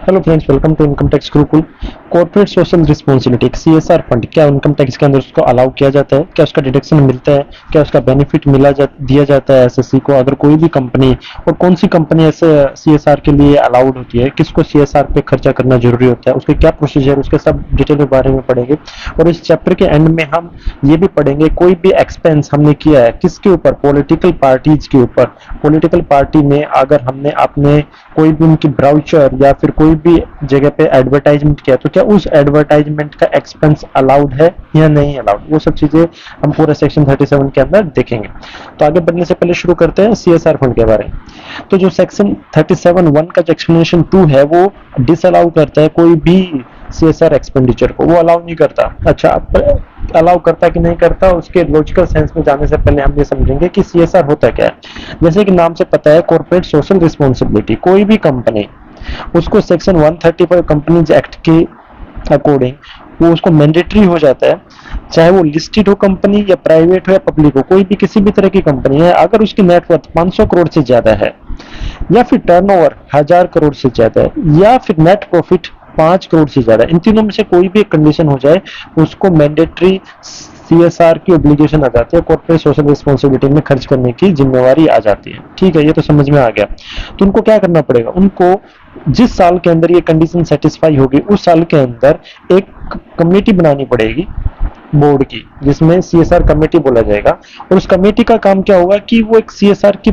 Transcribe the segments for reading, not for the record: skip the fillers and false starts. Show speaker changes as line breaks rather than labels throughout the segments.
Hello friends, welcome to income tax Gurukul. Corporate social responsibility CSR fund क्या income tax के अंदर उसको allow किया जाता है? क्या उसका डिडक्शन मिलता है? क्या उसका बेनिफिट दिया जाता है एसएससी को? अगर कोई भी कंपनी, और कौन सी कंपनी ऐसे सीएसआर के लिए अलाउड होती है, किसको सीएसआर पे खर्चा करना जरूरी होता है, उसके क्या प्रोसीजर, उसके सब डिटेल के बारे में पढ़ेंगे। और इस चैप्टर के एंड में हम ये भी पढ़ेंगे कोई भी एक्सपेंस हमने किया है किसके ऊपर, पॉलिटिकल पार्टीज के ऊपर। पॉलिटिकल पार्टी में अगर हमने अपने कोई भी उनकी ब्राउचर या फिर कोई भी जगह पे एडवर्टाइजमेंट किया, तो क्या उस एडवर्टाइजमेंट का एक्सपेंस अलाउड है या नहीं अलाउड, वो सब चीजें हम पूरे सेक्शन 37 के अंदर देखेंगे। तो आगे बढ़ने से पहले शुरू करते हैं सीएसआर फंड के बारे में। तो जो सेक्शन 37(1) का जो एक्सप्लेनेशन 2 है वो डिसअलाउ करता है कोई भी सीएसआर एक्सपेंडिचर को, वो अलाउ नहीं करता। अच्छा, अलाउ करता है कि नहीं करता, उसके लॉजिकल सेंस में जाने से पहले हम ये समझेंगे कि सीएसआर होता क्या है। जैसे कि नाम से पता है, कॉर्पोरेट सोशल रिस्पॉन्सिबिलिटी। कोई भी कंपनी, उसको सेक्शन 135 कंपनीज एक्ट के अकॉर्डिंग वो उसको मैंडेटरी हो जाता है, चाहे वो लिस्टेड हो कंपनी या प्राइवेट हो या पब्लिक हो, कोई भी किसी भी तरह की कंपनी है, अगर उसकी नेटवर्थ 500 करोड़ से ज्यादा है, या फिर टर्नओवर 1000 करोड़ से ज्यादा है, या फिर नेट प्रॉफिट 5 करोड़ से ज्यादा, इन तीनों में से कोई भी एक कंडीशन हो जाए, उसको मैंडेटरी सीएसआर की ऑब्लिगेशन आ जाती है, कॉर्पोरेट सोशल रिस्पॉन्सिबिलिटी में खर्च करने की जिम्मेवारी आ जाती है। ठीक है, ये तो समझ में आ गया। तो उनको क्या करना पड़ेगा, उनको जिस साल के अंदर ये कंडीशन सेटिस्फाई होगी उस साल के अंदर एक कमेटी बनानी पड़ेगी बोर्ड की, जिसमें सीएसआर कमेटी बोला जाएगा। और उस कमेटी का काम क्या होगा कि वो एक सीएसआर की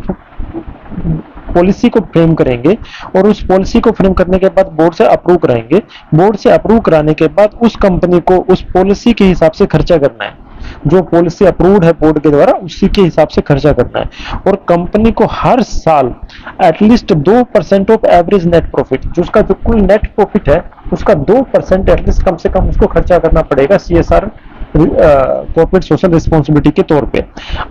पॉलिसी को फ्रेम करेंगे, और उस पॉलिसी को फ्रेम करने के बाद बोर्ड से अप्रूव कराएंगे। बोर्ड से अप्रूव कराने के बाद उस कंपनी को उस पॉलिसी के हिसाब से खर्चा करना है, जो पॉलिसी अप्रूव्ड है बोर्ड के द्वारा उसी के हिसाब से खर्चा करना है। और कंपनी को हर साल at least 2% of average net profit, जो उसका जो कुल नेट प्रॉफिट है उसका 2% एटलीस्ट कम से कम उसको खर्चा करना पड़ेगा सीएसआर कॉर्पोरेट सोशल रिस्पॉन्सिबिलिटी के तौर पे।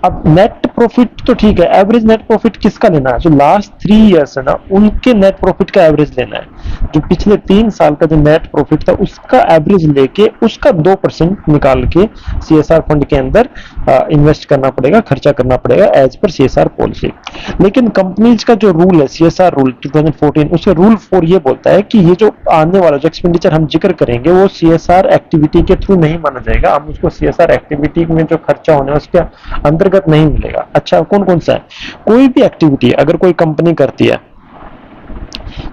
अब नेट प्रॉफिट तो ठीक है, एवरेज नेट प्रॉफिट किसका लेना है, जो लास्ट 3 इयर्स है ना, उनके नेट प्रॉफिट का एवरेज लेना है। जो पिछले 3 साल का जो नेट प्रॉफिट था उसका एवरेज लेके उसका 2% निकाल के सीएसआर फंड के अंदर इन्वेस्ट करना पड़ेगा, खर्चा करना पड़ेगा एज पर सीएसआर पॉलिसी। लेकिन कंपनीज का जो रूल है, सीएसआर रूल 2014, उसके रूल 4 ये बोलता है कि ये जो आने वाला जो एक्सपेंडिचर हम जिक्र करेंगे वो सीएसआर एक्टिविटी के थ्रू नहीं माना जाएगा, हम उसको सीएसआर एक्टिविटी में जो खर्चा होने है उसके अंतर्गत नहीं मिलेगा। अच्छा, कौन कौन सा है? कोई भी एक्टिविटी अगर कोई कंपनी करती है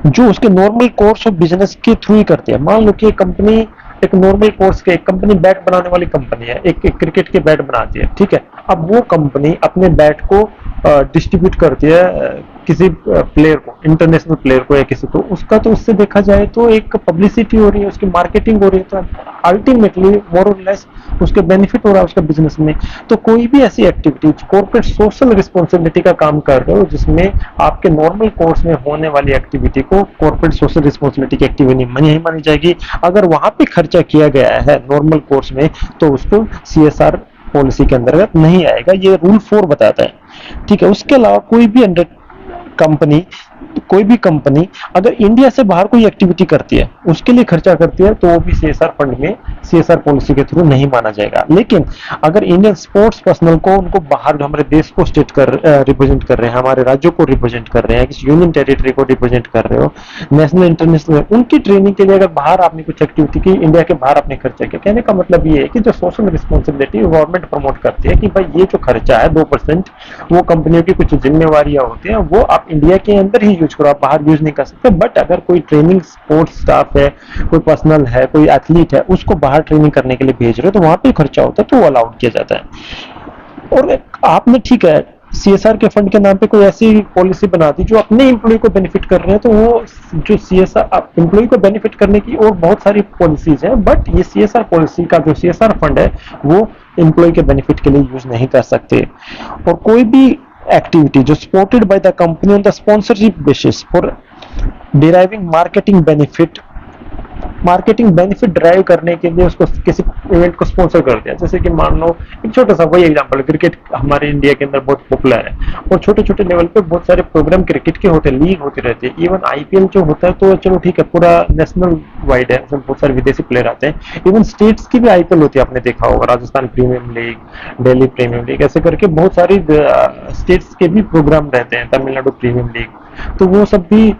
जो उसके नॉर्मल कोर्स ऑफ बिजनेस के थ्रू ही करती है, मान लो कि कंपनी एक नॉर्मल कोर्स के, एक कंपनी बैट बनाने वाली कंपनी है, एक क्रिकेट के बैट बनाती है, ठीक है। अब वो कंपनी अपने बैट को डिस्ट्रीब्यूट करती है किसी प्लेयर को, इंटरनेशनल प्लेयर को या किसी को, उसका तो उससे देखा जाए तो एक पब्लिसिटी हो रही है, उसकी मार्केटिंग हो रही है, तो अल्टीमेटली मोर और लेस उसके बेनिफिट हो रहा है उसका बिजनेस में। तो कोई भी ऐसी एक्टिविटी कॉर्पोरेट सोशल रिस्पॉन्सिबिलिटी का काम कर रहे हो जिसमें आपके नॉर्मल कोर्स में होने वाली एक्टिविटी को कॉर्पोरेट सोशल रिस्पॉन्सिबिलिटी की एक्टिविटी नहीं मानी जाएगी। अगर वहां पे खर्चा किया गया है नॉर्मल कोर्स में तो उसको सीएसआर पॉलिसी के अंतर्गत नहीं आएगा, ये रूल 4 बताता है। ठीक है, उसके अलावा कोई भी कंपनी अगर इंडिया से बाहर कोई एक्टिविटी करती है, उसके लिए खर्चा करती है, तो वो भी सीएसआर फंड में सीएसआर पॉलिसी के थ्रू नहीं माना जाएगा। लेकिन अगर इंडियन स्पोर्ट्स पर्सनल को, उनको बाहर जो हमारे देश को रिप्रेजेंट कर रहे हैं, हमारे राज्यों को रिप्रेजेंट कर रहे हैं, किसी यूनियन टेरिटरी को रिप्रेजेंट कर रहे हो, नेशनल इंटरनेशनल, उनकी ट्रेनिंग के लिए अगर बाहर आपने कुछ एक्टिविटी की, इंडिया के बाहर आपने खर्चा किया, कहने का मतलब ये है कि जो सोशल रिस्पॉन्सिबिलिटी गवर्नमेंट प्रमोट करती है कि भाई ये जो खर्चा है 2%, वो कंपनियों की कुछ जिम्मेवारियां होती है, वो आप इंडिया के अंदर ही यूज करो, आप बाहर यूज नहीं कर सकते। बट अगर कोई ट्रेनिंग स्पोर्ट्स स्टाफ है, कोई पर्सनल है, कोई एथलीट है, उसको बाहर ट्रेनिंग करने के लिए भेज रहे हो, तो वहां पे खर्चा होता है, तो वो अलाउड किया जाता है। और आपने, ठीक है, सीएसआर के फंड के नाम पे कोई ऐसी पॉलिसी बना दी जो अपने एम्प्लॉय को बेनिफिट कर रहे हैं, तो वो जो सीएसआर एम्प्लॉय को बेनिफिट करने की और बहुत सारी पॉलिसीज हैं, बट ये सीएसआर पॉलिसी का जो सीएसआर फंड है वो एम्प्लॉय के बेनिफिट के लिए यूज नहीं कर सकते। और कोई भी एक्टिविटी जो supported by the company on the sponsorship basis for deriving marketing benefit drive करने के लिए उसको किसी इवेंट को स्पॉन्सर कर दिया। जैसे कि मान लो एक छोटा सा वही एग्जांपल, क्रिकेट हमारे इंडिया के अंदर बहुत पॉपुलर है, और छोटे छोटे लेवल पे बहुत सारे प्रोग्राम क्रिकेट के होते हैं, लीग होती रहती है, इवन आईपीएल जो होता है, तो चलो ठीक है, पूरा नेशनल वाइड है, उसमें बहुत सारे विदेशी प्लेयर आते हैं। इवन स्टेट्स की भी आईपीएल होती है, आपने देखा होगा, Rajasthan premium league, Delhi premium league, ऐसे करके बहुत सारी स्टेट्स के भी प्रोग्राम रहते हैं, तमिलनाडु प्रीमियम लीग। तो वो सब भी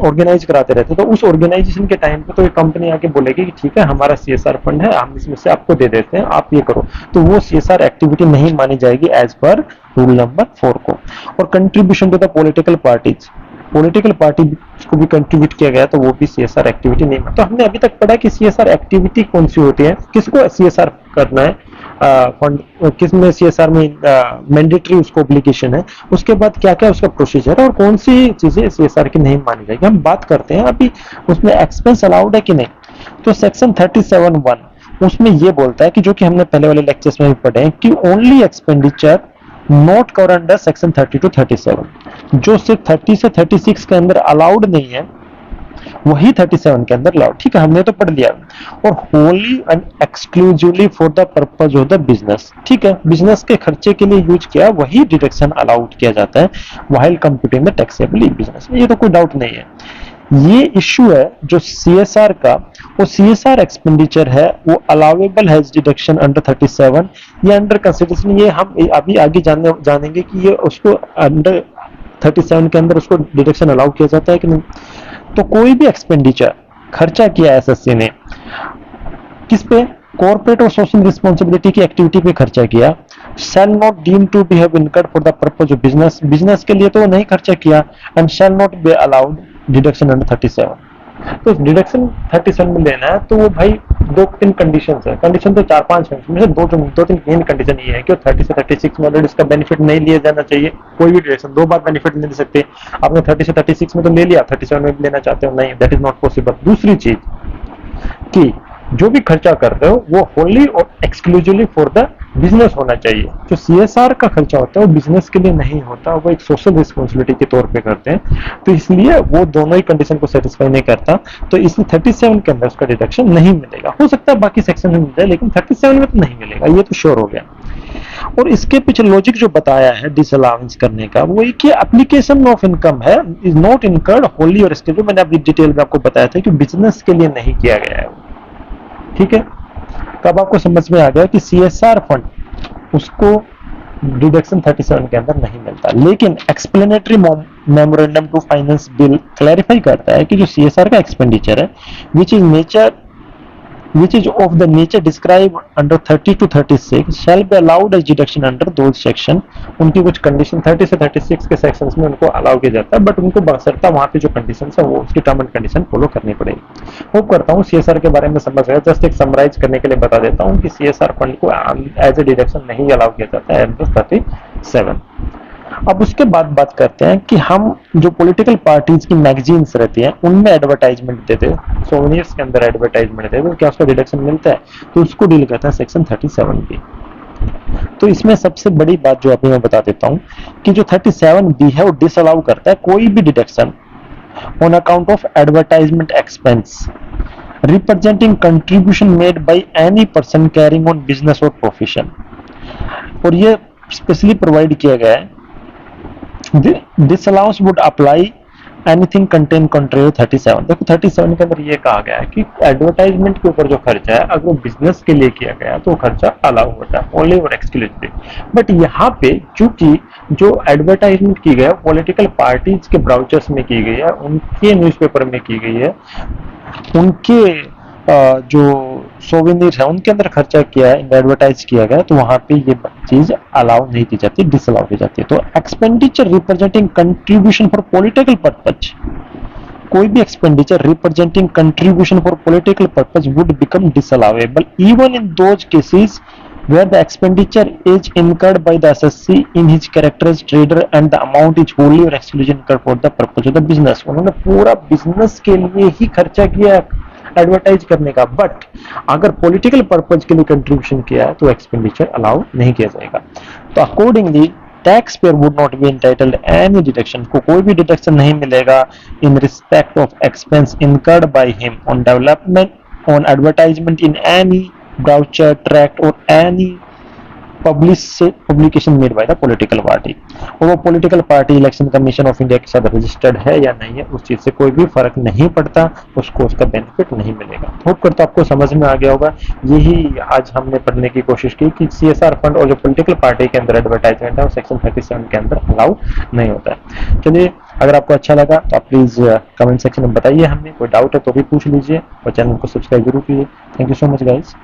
ऑर्गेनाइज कराते रहते हैं। तो उस ऑर्गेनाइजेशन के टाइम पे तो एक कंपनी आके बोलेगी कि ठीक है, हमारा सीएसआर फंड है, हम इसमें से आपको दे देते हैं, आप ये करो। तो वो सीएसआर एक्टिविटी नहीं मानी जाएगी एज पर रूल नंबर 4 को। और contribution to the political parties, political party को भी कंट्रीब्यूट किया गया, तो वो भी सीएसआर एक्टिविटी नहीं। तो हमने अभी तक पढ़ा कि सीएसआर एक्टिविटी कौन सी होती है, किसको सीएसआर करना है, फंड किस में सीएसआर में मैंडेटरी उसको ऑब्लिगेशन है, उसके बाद क्या क्या उसका प्रोसीजर है और कौन सी चीजें सीएसआर की नहीं मानी जाएगी। हम बात करते हैं अभी उसमें एक्सपेंस अलाउड है कि नहीं। तो सेक्शन 37(1) उसमें ये बोलता है कि, जो कि हमने पहले वाले लेक्चर्स में भी पढ़े हैं, कि only expenditure not cover under section 30 to 37, जो सिर्फ 30 से 36 के अंदर अलाउड नहीं है, वही 37 के अंदर अलाउड। ठीक है, हमने तो पढ़ लिया। और Holi and exclusively for the purpose of the business, ठीक है, बिजनेस के खर्चे के लिए यूज किया, वही डिडक्शन अलाउड किया जाता है while computing the taxable business में। ये तो कोई डाउट नहीं है। ये इश्यू है जो सीएसआर का, वो सीएसआर एक्सपेंडिचर है, वो अलाउेबल है डिडक्शन अंडर 37 या अंडर कंसिडरेशन। ये हम अभी आगे जानेंगे कि ये उसको अंडर 37 के अंदर उसको डिडक्शन अलाउ किया जाता है कि नहीं। तो कोई भी एक्सपेंडिचर खर्चा किया एसएससी ने किस पे, कॉर्पोरेट और सोशल रिस्पॉन्सिबिलिटी की एक्टिविटी पे खर्चा किया, shall not deem to be have incurred for the purpose of business, business के लिए तो नहीं खर्चा किया, and shall not be allowed deduction under 37। तो डिडक्शन 37 में लेना है तो वो भाई 2-3 कंडीशन है, कंडीशन तो 4-5 है, उसमें से 2-3 मेन कंडीशन ये है कि 30 से 36 में ऑलरेडी इसका बेनिफिट नहीं लिया जाना चाहिए। कोई भी डिडक्शन 2 बार बेनिफिट नहीं ले सकते। आपने 30 से 36 में तो ले लिया, 37 में भी लेना चाहते हो, नहीं, दैट इज नॉट पॉसिबल। दूसरी चीज कि जो भी खर्चा कर रहे हो वो होली और एक्सक्लूसिवली फॉर द बिजनेस होना चाहिए। जो सीएसआर का खर्चा होता है वो बिजनेस के लिए नहीं होता, वो एक सोशल रिस्पॉन्सिबिलिटी के तौर पे करते हैं। तो इसलिए वो दोनों ही कंडीशन को सेटिस्फाई नहीं करता, तो इसलिए 37 के अंदर उसका डिडक्शन नहीं मिलेगा। हो सकता है बाकी सेक्शन में मिल जाए, लेकिन 37 में तो नहीं मिलेगा, ये तो श्योर हो गया। और इसके पीछे लॉजिक जो बताया है डिसअलाउंस करने का, वो एक एप्लीकेशन ऑफ इनकम है, इज नॉट इनकर्ड होली और इसके, जो मैंने अभी डिटेल में आपको बताया था कि बिजनेस के लिए नहीं किया गया है। ठीक है, तब आपको समझ में आ गया कि सीएसआर फंड उसको डिडक्शन 37 के अंदर नहीं मिलता। लेकिन explanatory memorandum to finance bill clarify करता है कि जो सीएसआर का एक्सपेंडिचर है which is of the nature described under 30 to 36 shall be allowed as deduction under those section। उनकी कुछ कंडीशन 30 से 36 के सेक्शंस में उनको अलाउ किया जाता है, बट उनको बशर्ता वहां पे जो कंडीशन है वो उसकी टर्म एंड कंडीशन फॉलो करनी पड़ेगी। होप करता हूँ सीएसआर के बारे में समझ गया। जस्ट एक समराइज करने के लिए बता देता हूँ कि सीएसआर फंड को एज ए डिडक्शन नहीं अलाउ किया जाता है अंडर 37। अब उसके बाद बात करते हैं कि हम जो पॉलिटिकल पार्टीज की मैगजीन्स रहती हैं उनमें एडवर्टाइजमेंट देते हैं, सोवेनियर्स के अंदर एडवर्टाइजमेंट देते हैं, क्या उसका डिडक्शन मिलता है, तो उसको डील करता है सेक्शन 37 बी। तो इसमें सबसे बड़ी बात जो अभी मैं बता देता हूं कि जो 37 बी है वो डिसअलाउ करता है कोई भी deduction on account of advertisement expense representing contribution made by any person carrying on business और प्रोफेशन। और ये स्पेशली प्रोवाइड किया गया है, disallowance would apply anything contained contrary 37। देखो 37 के अंदर ये कहा गया है कि एडवर्टाइजमेंट के ऊपर जो खर्चा है अगर वो बिजनेस के लिए किया गया तो वो खर्चा अलाउ होता है ओनली और एक्सक्लूसिवली। बट यहाँ पे चूंकि जो एडवर्टाइजमेंट की गई है पॉलिटिकल पार्टीज के ब्राउचर्स में की गई है, उनके न्यूज़पेपर में की गई है, उनके जो सोवेनियर है उनके अंदर खर्चा किया है, एडवर्टाइज किया गया, तो वहां पे ये चीज अलाउ नहीं की जाती, डिसअलाउ की जाती है। तो expenditure representing contribution for political purpose, कोई भी expenditure representing contribution for political purpose would become disallowable even in those cases where the expenditure is incurred by the assessee in his character as trader and the amount is wholly or exclusively incurred for the purpose of the business। उन्होंने पूरा business के लिए ही खर्चा किया advertise करने का, but अगर political purpose के लिए कंट्रीब्यूशन किया है तो एक्सपेंडिचर अलाउ नहीं किया जाएगा। तो accordingly tax payer would not be entitled any deduction, को कोई भी डिडक्शन नहीं मिलेगा in respect of expense incurred by him on development on advertisement in any brochure tract और any publication made by the political party, और वो political party Election Commission of India के साथ रजिस्टर्ड है या नहीं है उस चीज से कोई भी फर्क नहीं पड़ता, उसको उसका बेनिफिट नहीं मिलेगा। होप करता हूं आपको समझ में आ गया होगा। यही आज हमने पढ़ने की कोशिश की कि सीएसआर फंड और जो पॉलिटिकल पार्टी के अंदर एडवर्टाइजमेंट है वो सेक्शन 37 के अंदर अलाउ नहीं होता है। चलिए, अगर आपको अच्छा लगा तो आप प्लीज कमेंट सेक्शन में बताइए, हमें कोई डाउट है तो भी पूछ लीजिए, और चैनल को सब्सक्राइब जरूर कीजिए। Thank you so much guys.